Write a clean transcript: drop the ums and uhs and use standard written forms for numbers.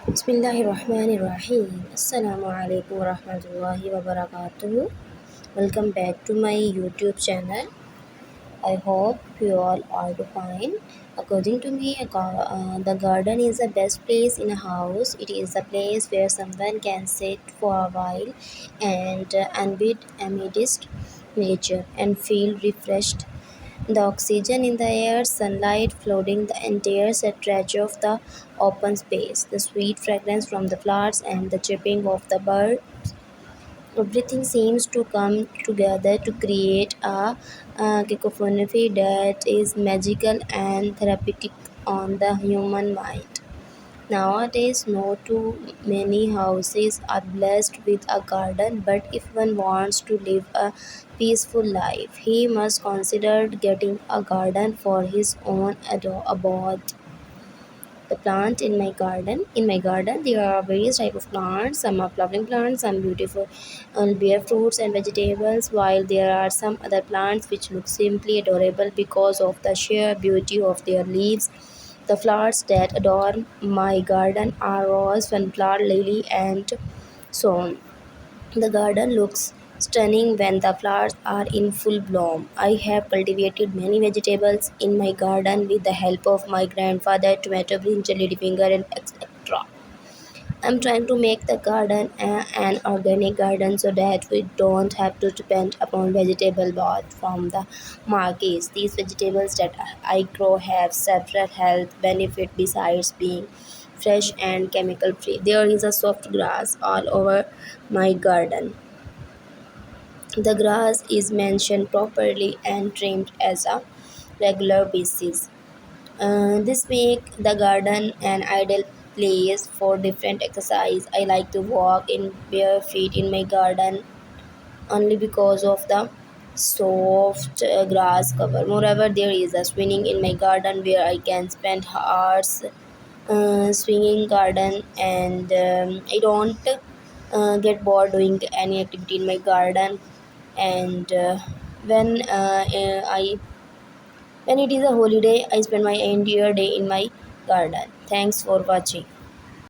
Bismillahirrahmanirrahim. Assalamu alaikum warahmatullahi wabarakatuh. Welcome back to my YouTube channel. I hope you all are fine. According to me, the garden is the best place in a house. It is a place where someone can sit for a while and unbid amidst nature and feel refreshed. The oxygen in the air, sunlight flooding the entire stretch of the open space, the sweet fragrance from the flowers, and the chirping of the bird. Everything seems to come together to create a cacophony that is magical and therapeutic on the human mind. Nowadays, not too many houses are blessed with a garden, but if one wants to live a peaceful life, he must consider getting a garden for his own abode. The plant in my garden, there are various type of plants. Some are flowering plants, some beautiful bear fruits and vegetables, while there are some other plants which look simply adorable because of the sheer beauty of their leaves. The flowers that adorn my garden are rose, sunflower, lily, and so on. The garden looks stunning when the flowers are in full bloom. I have cultivated many vegetables in my garden with the help of my grandfather, tomato, brinjal, ladyfinger, and etc. I'm trying to make the garden an organic garden so that we don't have to depend upon vegetable bought from the markets. These vegetables that I grow have several health benefits besides being fresh and chemical free. There is a soft grass all over my garden. The grass is mentioned properly and trimmed as a regular basis. This make the garden an ideal place for different exercise. I like to walk in bare feet in my garden only because of the soft grass cover. Moreover, there is a swinging in my garden where I can spend hours swinging garden, and I don't get bored doing any activity in my garden. And when I when it is a holiday, I spend my entire day in my garden. Thanks for watching.